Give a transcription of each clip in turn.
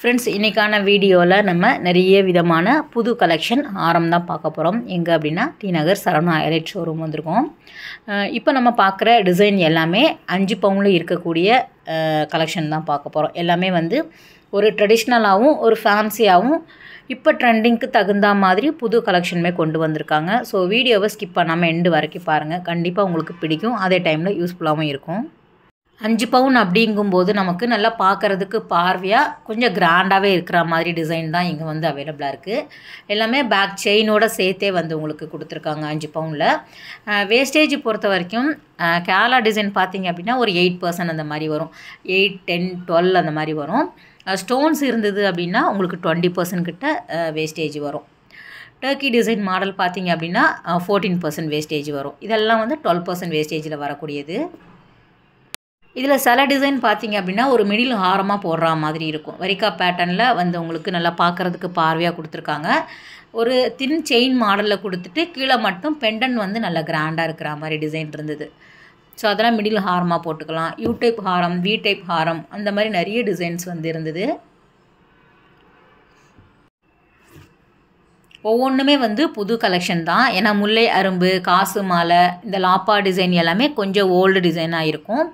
Friends, இன்றைக்கான வீடியோவில் நம்ம நிறைய விதமான புது கலெக்ஷன் ஆரம் தான் பார்க்க போகிறோம். எங்கே அப்படின்னா டி நகர் சரவணா எலைட் ஷோரூம் வந்திருக்கோம். இப்போ நம்ம பார்க்குற டிசைன் எல்லாமே 5 பவுனில் இருக்கக்கூடிய கலெக்ஷன் தான் பார்க்க போகிறோம். எல்லாமே வந்து ஒரு ட்ரெடிஷ்னலாகவும் ஒரு ஃபேன்சியாகவும் இப்போ ட்ரெண்டிங்க்கு தகுந்த மாதிரி புது கலெக்ஷனுமே கொண்டு வந்திருக்காங்க. ஸோ வீடியோவை ஸ்கிப் பண்ணாமல் எண்டு வரைக்கும் பாருங்கள். கண்டிப்பாக உங்களுக்கு பிடிக்கும், அதே டைமில் யூஸ்ஃபுல்லாகவும் இருக்கும். 5 பவுன் அப்படிங்கும்போது நமக்கு நல்லா பார்க்குறதுக்கு பார்வையாக கொஞ்சம் கிராண்டாகவே இருக்கிற மாதிரி டிசைன் தான் இங்கே வந்து அவைலபிளாக இருக்குது. எல்லாமே பேக் செயினோட சேர்த்தே வந்து உங்களுக்கு கொடுத்துருக்காங்க 5 பவுனில். வேஸ்டேஜ் பொறுத்த வரைக்கும் கேரளா டிசைன் பார்த்திங்க அப்படின்னா ஒரு 8% அந்த மாதிரி வரும். 8, 10, 12 அந்த மாதிரி வரும். ஸ்டோன்ஸ் இருந்தது அப்படின்னா உங்களுக்கு 20% கிட்ட வேஸ்டேஜ் வரும். டர்க்கி டிசைன் மாடல் பார்த்திங்க அப்படின்னா 14% வேஸ்டேஜ் வரும். இதெல்லாம் வந்து 12% வேஸ்டேஜில் வரக்கூடியது. இதில் சில டிசைன் பார்த்திங்க அப்படின்னா ஒரு மிடில் ஹாரமாக போடுற மாதிரி இருக்கும். வரிக்கா பேட்டர்னில் வந்து உங்களுக்கு நல்லா பார்க்குறதுக்கு பார்வையாக கொடுத்துருக்காங்க. ஒரு தின் செயின் மாடலில் கொடுத்துட்டு கீழே மட்டும் பெண்டன் வந்து நல்லா கிராண்டாக இருக்கிற மாதிரி டிசைன் இருந்தது. ஸோ அதெல்லாம் மிடில் ஹாரமாக போட்டுக்கலாம். You type Haram, we type ஹாரம், அந்த மாதிரி நிறைய டிசைன்ஸ் வந்து இருந்தது. ஒவ்வொன்றுமே வந்து புது கலெக்ஷன் தான். ஏன்னா முல்லை அரும்பு, காசு மாலை, இந்த லாப்பா டிசைன் எல்லாமே கொஞ்சம் ஓல்டு டிசைனாக இருக்கும்.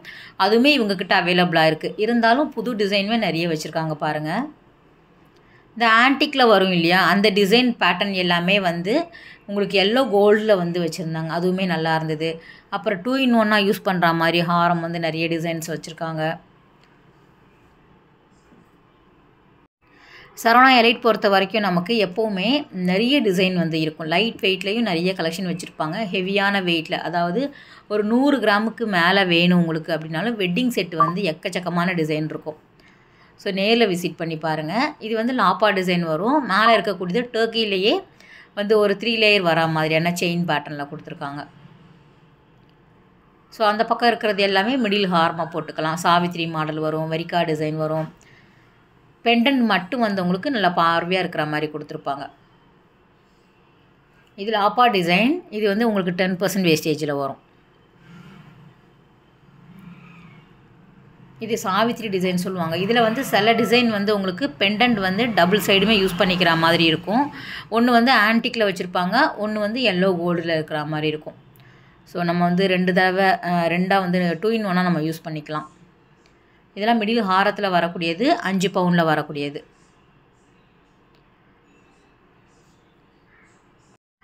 அதுவுமே இவங்கக்கிட்ட அவைலபிளாக இருக்குது. இருந்தாலும் புது டிசைனுமே நிறைய வச்சுருக்காங்க பாருங்கள். இந்த ஆன்டிக்கில் வரும் இல்லையா, அந்த டிசைன் பேட்டர்ன் எல்லாமே வந்து உங்களுக்கு எல்லோ கோல்டில் வந்து வச்சுருந்தாங்க. அதுவுமே நல்லா இருந்தது. அப்புறம் 2 in 1 யூஸ் பண்ணுற மாதிரி ஹாரம் வந்து நிறைய டிசைன்ஸ் வச்சுருக்காங்க. சரவணா எலைட் பொறுத்த வரைக்கும் நமக்கு எப்போவுமே நிறைய டிசைன் வந்து இருக்கும். லைட் வெயிட்லேயும் நிறைய கலெக்ஷன் வச்சுருப்பாங்க. ஹெவியான வெயிட்டில், அதாவது ஒரு 100 கிராமுக்கு மேலே வேணும் உங்களுக்கு அப்படின்னாலும் வெட்டிங் செட்டு வந்து எக்கச்சக்கமான டிசைன் இருக்கும். ஸோ நேரில் விசிட் பண்ணி பாருங்கள். இது வந்து லாப்பா டிசைன் வரும். மேலே இருக்கக்கூடியது டர்க்கிலேயே வந்து ஒரு 3 லேயர் வரா மாதிரியான செயின் பேட்டர்னில் கொடுத்துருக்காங்க. ஸோ அந்த பக்கம் இருக்கிறது எல்லாமே மிடில் ஹார்மாக போட்டுக்கலாம். சாவித்ரி மாடல் வரும், வரிக்கா டிசைன் வரும். பெண்டன் மட்டும் வந்து உங்களுக்கு நல்லா பார்வையாக இருக்கிற மாதிரி கொடுத்துருப்பாங்க. இதில் லாப்பா டிசைன், இது வந்து உங்களுக்கு 10% வேஸ்டேஜில் வரும். இது சாவித்ரி டிசைன் சொல்லுவாங்க. இதில் வந்து சில டிசைன் வந்து உங்களுக்கு பெண்டன்ட் வந்து டபுள் சைடுமே யூஸ் பண்ணிக்கிற மாதிரி இருக்கும். ஒன்று வந்து ஆன்டிக்கில் வச்சுருப்பாங்க, ஒன்று வந்து எல்லோ கோல்டில் இருக்கிற மாதிரி இருக்கும். ஸோ நம்ம வந்து 2 தடவை 2 வந்து 2 in 1 நம்ம யூஸ் பண்ணிக்கலாம். இதெல்லாம் மிடில் ஹாரத்தில் வரக்கூடியது, 5 பவுனில் வரக்கூடியது.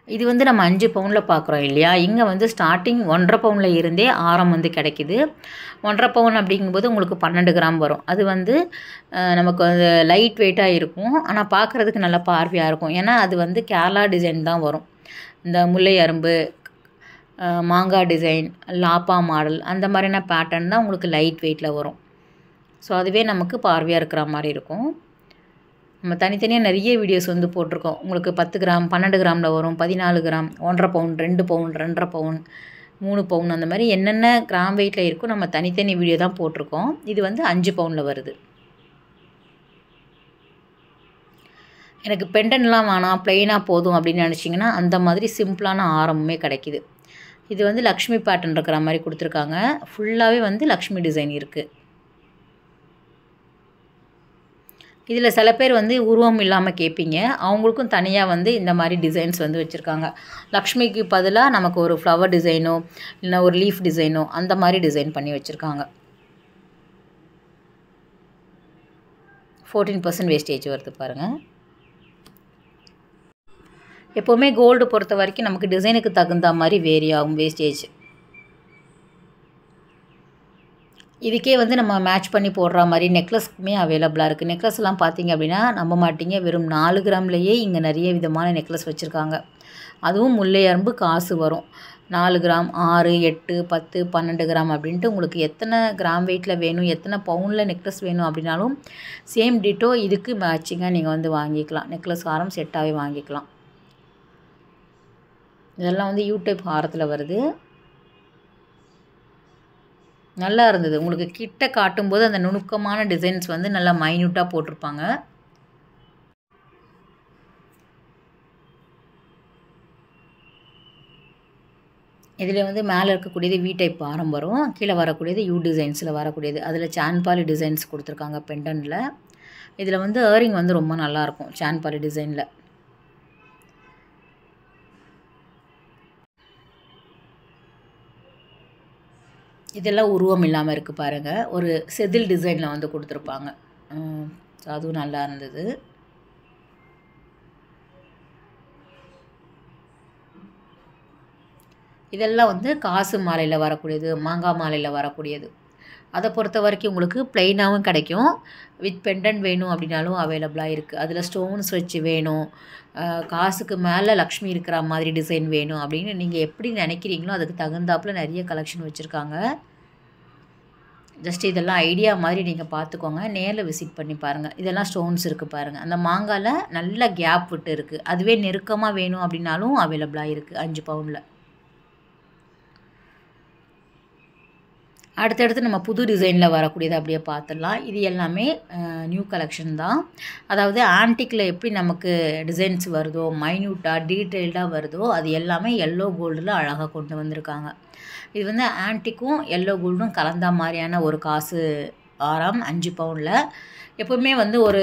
இது வந்து நம்ம 5 பவுனில் பார்க்குறோம் இல்லையா. இங்கே வந்து ஸ்டார்டிங் 1.5 பவுனில் இருந்தே ஆரம் வந்து கிடைக்கிது. 1.5 பவுன் அப்படிங்கும்போது உங்களுக்கு 12 கிராம் வரும். அது வந்து நமக்கு வந்து லைட் வெயிட்டாக இருக்கும். ஆனால் பார்க்குறதுக்கு நல்லா பார்வையாக இருக்கும். ஏன்னா அது வந்து கேரளா டிசைன் தான் வரும். இந்த முல்லை அரும்பு, மாங்காய் டிசைன், லாப்பா மாடல், அந்த மாதிரியான பேட்டர்ன் தான் உங்களுக்கு லைட் வெயிட்டில் வரும். ஸோ அதுவே நமக்கு பார்வையாக இருக்கிற மாதிரி இருக்கும். நம்ம தனித்தனியாக நிறைய வீடியோஸ் வந்து போட்டிருக்கோம். உங்களுக்கு 10 கிராம், 12 கிராமில் வரும், 14 கிராம், 1.5 பவுன், 2 பவுன், 2.5 பவுன், 3 பவுன், அந்த மாதிரி என்னென்ன கிராம் வெயிட்டில் இருக்கும் நம்ம தனித்தனி வீடியோ தான் போட்டிருக்கோம். இது வந்து 5 பவுனில் வருது. எனக்கு பெண்டன்லாம் வேணாம், ப்ளெயினாக போதும் அப்படின்னு நினச்சிங்கன்னா அந்த மாதிரி சிம்பிளான ஆரமுமே கிடைக்கிது. இது வந்து லக்ஷ்மி பேட்டர்ன் இருக்கிற மாதிரி கொடுத்துருக்காங்க. ஃபுல்லாகவே வந்து லக்ஷ்மி டிசைன் இருக்குது. இதில் சில பேர் வந்து உருவம் இல்லாமல் கேட்பீங்க. அவங்களுக்கும் தனியாக வந்து இந்த மாதிரி டிசைன்ஸ் வந்து வச்சுருக்காங்க. லக்ஷ்மிக்கு பதிலாக நமக்கு ஒரு ஃப்ளவர் டிசைனோ இல்லைனா ஒரு லீஃப் டிசைனோ அந்த மாதிரி டிசைன் பண்ணி வச்சுருக்காங்க. 14% வேஸ்டேஜ் வருது பாருங்கள். எப்போவுமே கோல்டு பொறுத்த வரைக்கும் நமக்கு டிசைனுக்கு தகுந்த மாதிரி வேரி ஆகும் வேஸ்டேஜ். இதுக்கே வந்து நம்ம மேட்ச் பண்ணி போடுற மாதிரி நெக்லஸ்க்குமே அவைலபிளாக இருக்குது. நெக்லஸ்லாம் பார்த்திங்க அப்படின்னா நம்ப மாட்டிங்க, வெறும் 4 கிராம்லேயே இங்கே நிறைய விதமான நெக்லஸ் வச்சுருக்காங்க. அதுவும் முல்லை அரும்பு காசு வரும். 4 கிராம், 6, 8, 10, 12 கிராம் அப்படின்ட்டு உங்களுக்கு எத்தனை கிராம் வெயிட்டில் வேணும், எத்தனை பவுனில் நெக்லஸ் வேணும் அப்படின்னாலும் சேம் டிட்டோ இதுக்கு மேட்சிங்காக நீங்கள் வந்து வாங்கிக்கலாம். நெக்லஸ் ஹாரம் செட்டாகவே வாங்கிக்கலாம். இதெல்லாம் வந்து யூ டைப் ஹாரத்தில் வருது. நல்லா இருந்தது. உங்களுக்கு கிட்ட காட்டும்போது அந்த நுணுக்கமான டிசைன்ஸ் வந்து நல்லா மைன்யூட்டாக போட்டிருப்பாங்க. இதில் வந்து மேலே இருக்கக்கூடியது வி டைப் ஆரம் வரும், கீழே வரக்கூடியது யூ டிசைன்ஸில் வரக்கூடியது. அதில் சான்பாலி டிசைன்ஸ் கொடுத்துருக்காங்க பெண்டனில். இதில் வந்து ஏரிங் வந்து ரொம்ப நல்லாயிருக்கும் சான்பாரி டிசைனில். இதெல்லாம் உருவம் இல்லாமல் இருக்குது பாருங்கள். ஒரு செதில் டிசைனில் வந்து கொடுத்துருப்பாங்க. ஸோ அதுவும் நல்லா இருந்தது. இதெல்லாம் வந்து காசு மாலையில் வரக்கூடியது, மாங்காய் மாலையில் வரக்கூடியது. அதை பொறுத்த வரைக்கும் உங்களுக்கு ப்ளைனாகவும் கிடைக்கும். வித் பெண்டன்ட் வேணும் அப்படின்னாலும் அவைலபிளாக இருக்குது. அதில் ஸ்டோன்ஸ் வச்சு வேணும், காசுக்கு மேலே லக்ஷ்மி இருக்கிற மாதிரி டிசைன் வேணும் அப்படின்னு நீங்கள் எப்படி நினைக்கிறீங்களோ அதுக்கு தகுந்தாப்பில் நிறைய கலெக்ஷன் வச்சுருக்காங்க. ஜஸ்ட் இதெல்லாம் ஐடியா மாதிரி நீங்கள் பார்த்துக்கோங்க. நேரில் விசிட் பண்ணி பாருங்கள். இதெல்லாம் ஸ்டோன்ஸ் இருக்குது பாருங்கள். அந்த மாங்காயில் நல்ல கேப் விட்டு இருக்குது. அதுவே நெருக்கமாக வேணும் அப்படின்னாலும் அவைலபிளாக இருக்குது 5 பவுனில். அடுத்தடுத்து நம்ம புது டிசைனில் வரக்கூடியது அப்படியே பார்த்துடலாம். இது எல்லாமே நியூ கலெக்ஷன் தான். அதாவது ஆன்டிக்கில் எப்படி நமக்கு டிசைன்ஸ் வருதோ, மைன்யூட்டாக டீட்டெயில்டாக வருதோ, அது எல்லாமே எல்லோ கோல்டில் அழகாக கொண்டு வந்திருக்காங்க. இது வந்து ஆன்டிக்கும் எல்லோ கோல்டும் கலந்த மாதிரியான ஒரு காசு ஆரம் 5 பவுனில். எப்போவுமே வந்து ஒரு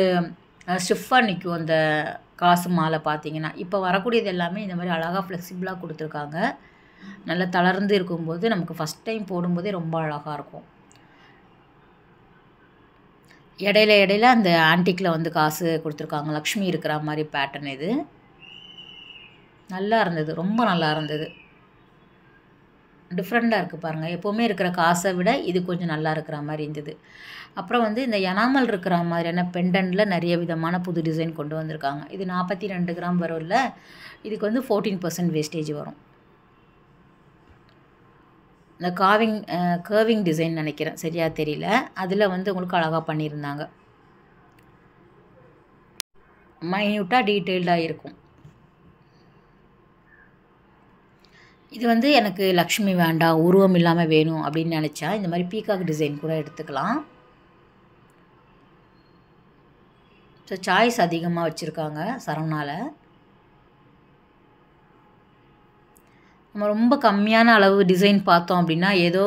ஸ்டிஃபாக நிற்கும் அந்த காசு மாலை பார்த்தீங்கன்னா. இப்போ வரக்கூடியது எல்லாமே இந்த மாதிரி அழகாக ஃப்ளெக்சிபிளாக கொடுத்துருக்காங்க. நல்லா தளர்ந்து இருக்கும்போது நமக்கு ஃபஸ்ட் டைம் போடும்போதே ரொம்ப அழகாக இருக்கும். இடையில அந்த ஆன்டிக்கில் வந்து காசு கொடுத்துருக்காங்க. லக்ஷ்மி இருக்கிற மாதிரி பேட்டர்ன் இது நல்லா இருந்தது. ரொம்ப நல்லா இருந்தது. டிஃப்ரெண்ட்டாக இருக்குது பாருங்கள். எப்போவுமே இருக்கிற காசை விட இது கொஞ்சம் நல்லா இருக்கிற மாதிரி இருந்தது. அப்புறம் வந்து இந்த எனாமல் இருக்கிற மாதிரியான பெண்டன்ட்டில் நிறைய விதமான புது டிசைன் கொண்டு வந்திருக்காங்க. இது 42 கிராம் வரும்ல, இதுக்கு வந்து 14% வேஸ்டேஜ் வரும். இந்த கர்விங் டிசைன் நினைக்கிறேன், சரியாக தெரியல. அதில் வந்து உங்களுக்கு அழகாக பண்ணியிருந்தாங்க. மைன்யூட்டாக டீட்டெயில்டாக இருக்கும். இது வந்து எனக்கு லக்ஷ்மி வேண்டாம், உருவம் இல்லாமல் வேணும் அப்படின்னு நினச்சா இந்த மாதிரி பீகாக் டிசைன் கூட எடுத்துக்கலாம். ஸோ சாய்ஸ் அதிகமாக வச்சுருக்காங்க சரவணாவில். நம்ம ரொம்ப கம்மியான அளவு டிசைன் பார்த்தோம் அப்படின்னா ஏதோ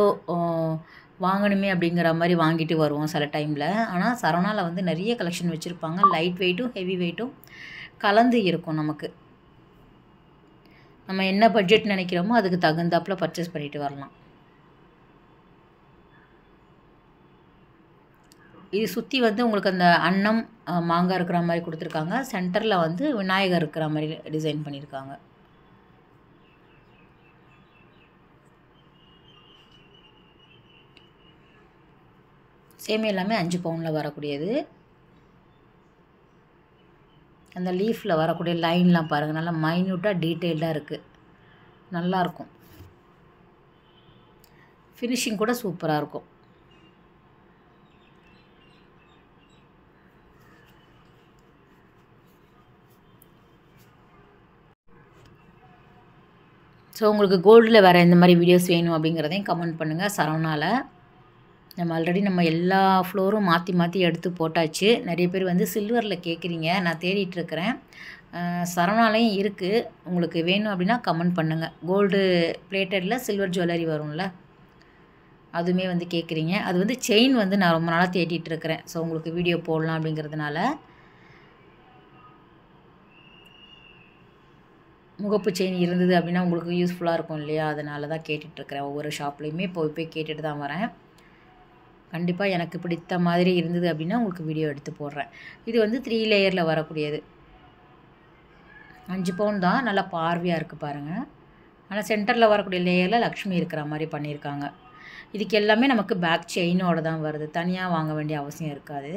வாங்கணுமே அப்படிங்கிற மாதிரி வாங்கிட்டு வருவோம் சில டைமில். ஆனால் சரவணாவில் வந்து நிறைய கலெக்ஷன் வச்சுருப்பாங்க. லைட் வெயிட்டும் ஹெவி வெயிட்டும் கலந்து இருக்கும். நமக்கு நம்ம என்ன பட்ஜெட் நினைக்கிறோமோ அதுக்கு தகுந்தாப்பில் பர்ச்சேஸ் பண்ணிட்டு வரலாம். இது சுற்றி வந்து உங்களுக்கு அந்த அன்னம் மாங்காய் இருக்கிற மாதிரி கொடுத்துருக்காங்க. சென்டரில் வந்து விநாயகர் இருக்கிற மாதிரி டிசைன் பண்ணியிருக்காங்க. சேம் எல்லாமே 5 பவுனில் வரக்கூடியது. அந்த லீஃபில் வரக்கூடிய லைன்லாம் பாருங்கள், நல்லா மைன்யூட்டாக டீட்டெயில்டாக இருக்குது. நல்லாயிருக்கும். ஃபினிஷிங் கூட சூப்பராக இருக்கும். ஸோ உங்களுக்கு கோல்டில் வேறு இந்த மாதிரி வீடியோஸ் வேணும் அப்படிங்கிறதையும் கமெண்ட் பண்ணுங்கள். சரவணாவில் நம்ம எல்லா ஃப்ளோரும் மாற்றி எடுத்து போட்டாச்சு. நிறைய பேர் வந்து சில்வரில் கேட்குறீங்க, நான் தேடிட்டுருக்கிறேன். சரவணாலையும் இருக்குது. உங்களுக்கு வேணும் அப்படின்னா கமெண்ட் பண்ணுங்கள். கோல்டு பிளேட்டடில் சில்வர் ஜுவல்லரி வரும்ல, அதுவுமே வந்து கேட்குறீங்க. அது வந்து செயின் வந்து நான் ரொம்ப நாளாக தேடிட்டுருக்கிறேன். ஸோ உங்களுக்கு வீடியோ போடலாம் அப்படிங்கிறதுனால. முகப்பு செயின் இருந்தது அப்படின்னா உங்களுக்கு யூஸ்ஃபுல்லாக இருக்கும் இல்லையா, அதனால தான் கேட்டுட்ருக்கிறேன். ஒவ்வொரு ஷாப்லேயுமே போய் கேட்டுட்டு தான் வரேன். கண்டிப்பாக எனக்கு பிடித்த மாதிரி இருந்தது அப்படின்னா உங்களுக்கு வீடியோ எடுத்து போடுறேன். இது வந்து 3 லேயரில் வரக்கூடியது. 5 பவுன் தான். நல்லா பார்வையாக இருக்குது பாருங்கள். ஆனால் சென்டரில் வரக்கூடிய லேயரில் லக்ஷ்மி இருக்கிற மாதிரி பண்ணியிருக்காங்க. இதுக்கு எல்லாமே நமக்கு பேக் செயினோடு தான் வருது. தனியாக வாங்க வேண்டிய அவசியம் இருக்காது.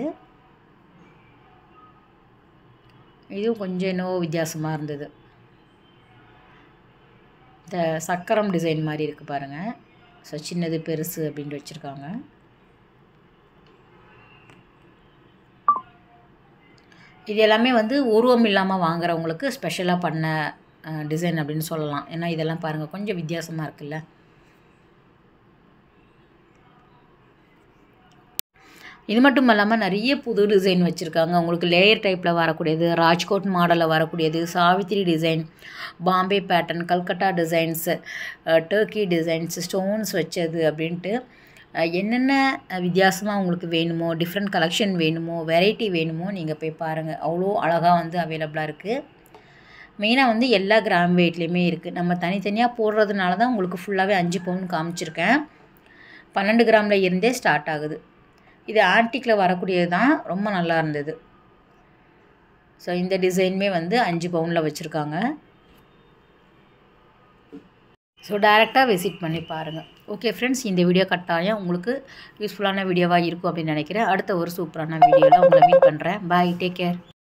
இதுவும் கொஞ்சம் என்னவோ வித்தியாசமாக இருந்தது. இந்த சக்கரம் டிசைன் மாதிரி இருக்குது பாருங்கள். ஸோ சின்னது பெருசு அப்படின்ட்டு வச்சுருக்காங்க. இது எல்லாமே வந்து உருவம் இல்லாமல் வாங்குறவங்களுக்கு ஸ்பெஷலாக பண்ண டிசைன் அப்படின்னு சொல்லலாம். ஏன்னா இதெல்லாம் பாருங்கள் கொஞ்சம் வித்தியாசமாக இருக்குல்ல. இது மட்டும் இல்லாமல் நிறைய புது டிசைன் வச்சுருக்காங்க. உங்களுக்கு லேயர் டைப்பில் வரக்கூடியது, ராஜ்கோட் மாடலில் வரக்கூடியது, Savitri design, Bombay pattern, Calcutta designs, Turkey designs, stones வச்சது அப்படின்ட்டு என்னென்ன வித்தியாசமாக உங்களுக்கு வேணுமோ, டிஃப்ரெண்ட் கலெக்ஷன் வேணுமோ, வெரைட்டி வேணுமோ நீங்கள் போய் பாருங்கள். அவ்வளோ அழகாக வந்து அவைலபிளாக இருக்குது. மெயினாக வந்து எல்லா கிராம் வெயிட்லேயுமே இருக்குது. நம்ம தனித்தனியாக போடுறதுனால தான் உங்களுக்கு ஃபுல்லாகவே 5 பவுன் காமிச்சிருக்கேன். 12 கிராமில் இருந்தே ஸ்டார்ட் ஆகுது. இது ஆன்டிக்கில் வரக்கூடியது தான். ரொம்ப நல்லா இருந்தது. ஸோ இந்த டிசைனுமே வந்து 5 பவுனில் வச்சுருக்காங்க. ஸோ டைரெக்டாக விசிட் பண்ணி பாருங்கள். ஓகே ஃப்ரெண்ட்ஸ், இந்த வீடியோ கட்டாயம் உங்களுக்கு யூஸ்ஃபுல்லான வீடியோவாக இருக்கும் அப்படின்னு நினைக்கிறேன். அடுத்த ஒரு சூப்பரான வீடியோவில் உங்களை மீட் பண்ணுறேன். பாய், டேக் கேர்.